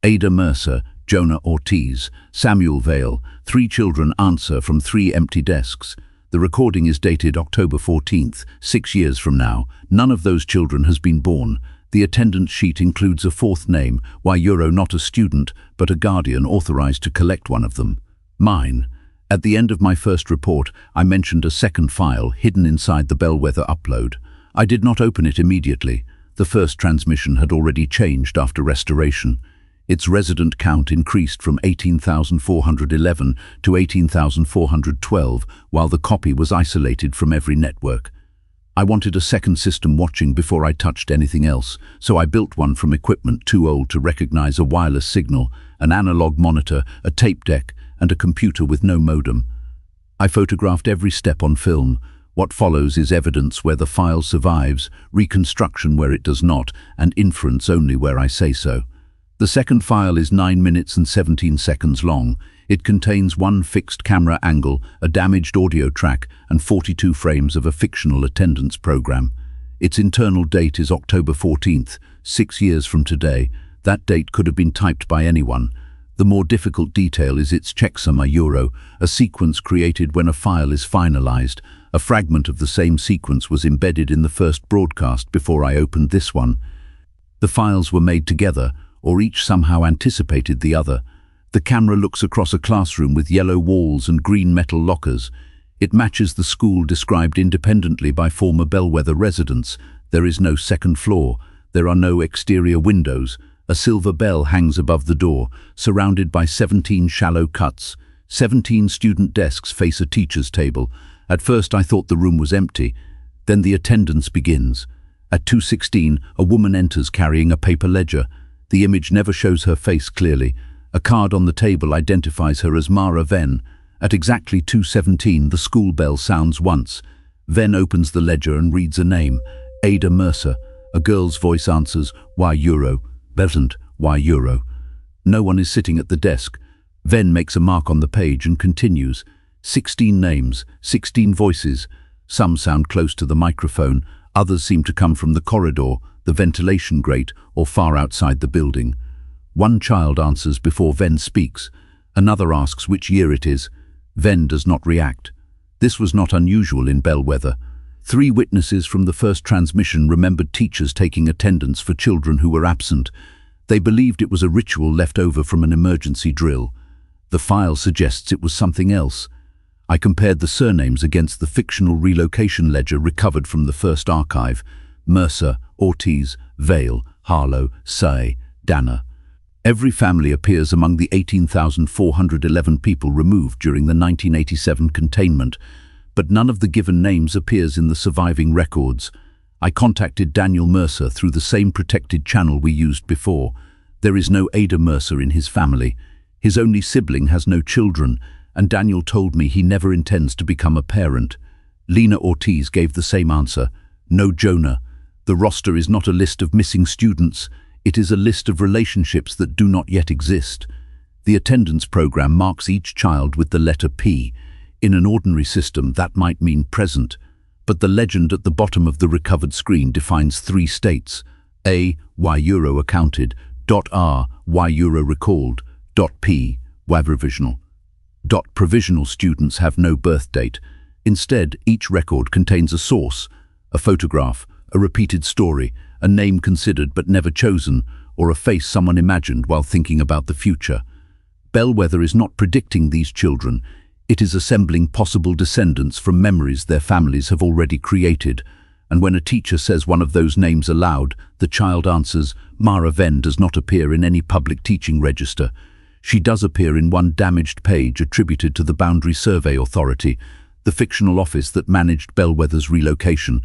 Ada Mercer, Jonah Ortiz, Samuel Vale. 3 children answer from 3 empty desks. The recording is dated October 14th, 6 years from now. None of those children has been born. The attendance sheet includes a 4th name, why Euro not a student, but a guardian authorized to collect one of them. Mine. At the end of my first report, I mentioned a second file hidden inside the Bellwether upload. I did not open it immediately. The first transmission had already changed after restoration. Its resident count increased from 18,411 to 18,412, while the copy was isolated from every network. I wanted a second system watching before I touched anything else, so I built one from equipment too old to recognize a wireless signal, an analog monitor, a tape deck, and a computer with no modem. I photographed every step on film. What follows is evidence where the file survives, reconstruction where it does not, and inference only where I say so. The second file is 9 minutes and 17 seconds long. It contains 1 fixed camera angle, a damaged audio track, and 42 frames of a fictional attendance program. Its internal date is October 14th, 6 years from today. That date could have been typed by anyone. The more difficult detail is its checksum euro, a sequence created when a file is finalized. A fragment of the same sequence was embedded in the first broadcast before I opened this one. The files were made together, or each somehow anticipated the other. The camera looks across a classroom with yellow walls and green metal lockers. It matches the school described independently by former Bellwether residents. There is no second floor. There are no exterior windows. A silver bell hangs above the door, surrounded by 17 shallow cuts. 17 student desks face a teacher's table. At first I thought the room was empty. Then the attendance begins. At 2:16, a woman enters carrying a paper ledger. The image never shows her face clearly. A card on the table identifies her as Mara Venn. At exactly 2:17, the school bell sounds once. Venn opens the ledger and reads a name, Ada Mercer. A girl's voice answers, why Euro? Pleasant, why Euro? No one is sitting at the desk. Venn makes a mark on the page and continues. 16 names, 16 voices. Some sound close to the microphone, others seem to come from the corridor, the ventilation grate, or far outside the building. One child answers before Venn speaks. Another asks which year it is. Venn does not react. This was not unusual in Bellwether. 3 witnesses from the first transmission remembered teachers taking attendance for children who were absent. They believed it was a ritual left over from an emergency drill. The file suggests it was something else. I compared the surnames against the fictional relocation ledger recovered from the first archive. Mercer, Ortiz, Vale, Harlow, Say, Danner. Every family appears among the 18,411 people removed during the 1987 containment, but none of the given names appears in the surviving records. I contacted Daniel Mercer through the same protected channel we used before. There is no Ada Mercer in his family. His only sibling has no children, and Daniel told me he never intends to become a parent. Lena Ortiz gave the same answer. No Jonah. The roster is not a list of missing students. It is a list of relationships that do not yet exist. The attendance program marks each child with the letter P. In an ordinary system, that might mean present, but the legend at the bottom of the recovered screen defines 3 states. A, why Euro accounted, .R, why Euro recalled, .P, why provisional. Provisional students have no birth date. Instead, each record contains a source, a photograph, a repeated story, a name considered but never chosen, or a face someone imagined while thinking about the future. Bellwether is not predicting these children. It is assembling possible descendants from memories their families have already created. And when a teacher says one of those names aloud, the child answers, Mara Venn does not appear in any public teaching register. She does appear in one damaged page attributed to the Boundary Survey Authority, the fictional office that managed Bellwether's relocation.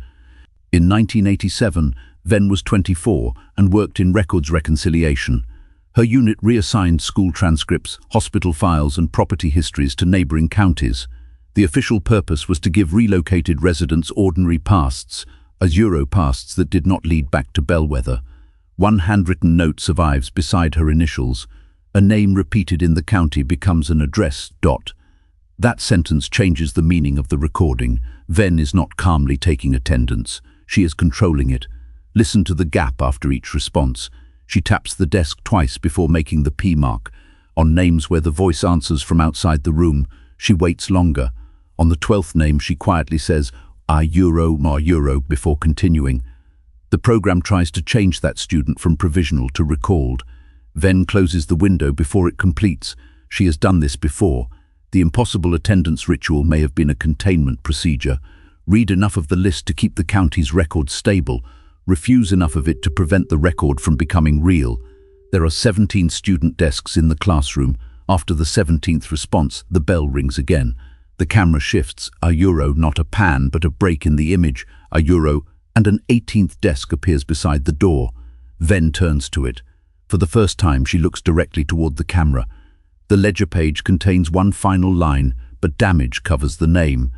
In 1987, Venn was 24 and worked in records reconciliation. Her unit reassigned school transcripts, hospital files and property histories to neighboring counties. The official purpose was to give relocated residents ordinary pasts, as Euro pasts that did not lead back to Bellwether. One handwritten note survives beside her initials. A name repeated in the county becomes an address. That sentence changes the meaning of the recording. Venn is not calmly taking attendance. She is controlling it. Listen to the gap after each response. She taps the desk twice before making the P mark. On names where the voice answers from outside the room, she waits longer. On the 12th name, she quietly says, euro before continuing. The program tries to change that student from provisional to recalled. Venn closes the window before it completes. She has done this before. The impossible attendance ritual may have been a containment procedure. Read enough of the list to keep the county's record stable. Refuse enough of it to prevent the record from becoming real. There are 17 student desks in the classroom. After the 17th response, the bell rings again. The camera shifts, not a pan but a break in the image, and an 18th desk appears beside the door. Venn turns to it. For the first time, she looks directly toward the camera. The ledger page contains one final line, but damage covers the name.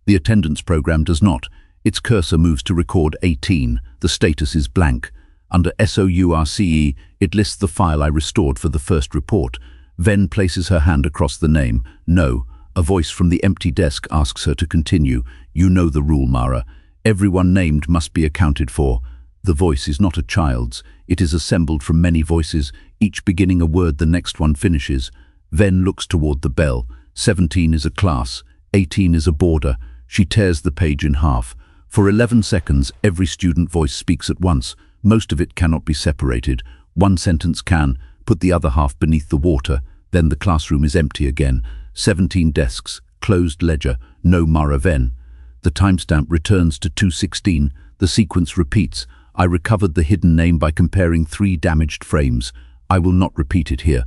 The attendance program does not. Its cursor moves to record 18. The status is blank. Under SOURCE, it lists the file I restored for the first report. Venn places her hand across the name. No. A voice from the empty desk asks her to continue. You know the rule, Mara. Everyone named must be accounted for. The voice is not a child's. It is assembled from many voices, each beginning a word the next one finishes. Venn looks toward the bell. 17 is a class. 18 is a border. She tears the page in half. For 11 seconds, every student voice speaks at once. Most of it cannot be separated. One sentence can. Put the other half beneath the water. Then the classroom is empty again. 17 desks, closed ledger, no Mara Venn. The timestamp returns to 2:16. The sequence repeats. I recovered the hidden name by comparing 3 damaged frames. I will not repeat it here.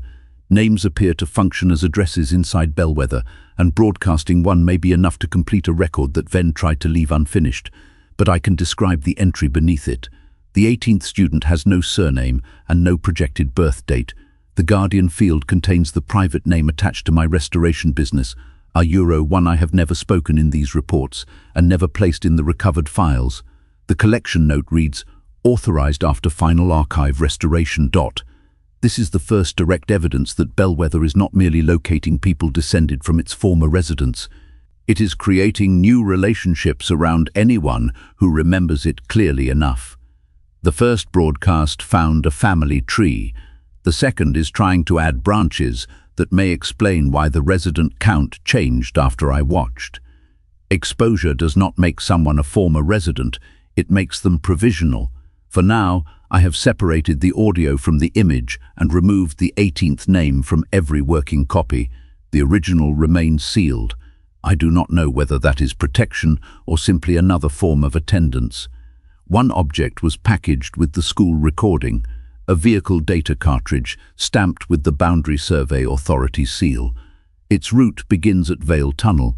Names appear to function as addresses inside Bellwether, and broadcasting one may be enough to complete a record that Venn tried to leave unfinished. But I can describe the entry beneath it. The 18th student has no surname and no projected birth date. The Guardian field contains the private name attached to my restoration business, one I have never spoken in these reports and never placed in the recovered files. The collection note reads, authorized after final archive restoration. This is the first direct evidence that Bellwether is not merely locating people descended from its former residents. It is creating new relationships around anyone who remembers it clearly enough. The first broadcast found a family tree. The second is trying to add branches that may explain why the resident count changed after I watched. Exposure does not make someone a former resident, it makes them provisional. For now, I have separated the audio from the image and removed the 18th name from every working copy. The original remains sealed. I do not know whether that is protection or simply another form of attendance. One object was packaged with the school recording, a vehicle data cartridge stamped with the Boundary Survey Authority seal. Its route begins at Vale Tunnel.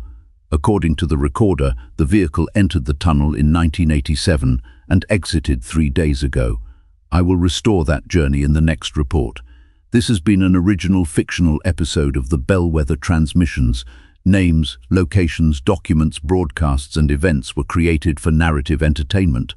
According to the recorder, the vehicle entered the tunnel in 1987 and exited 3 days ago. I will restore that journey in the next report. This has been an original fictional episode of the Bellwether Transmissions. Names, locations, documents, broadcasts and events were created for narrative entertainment.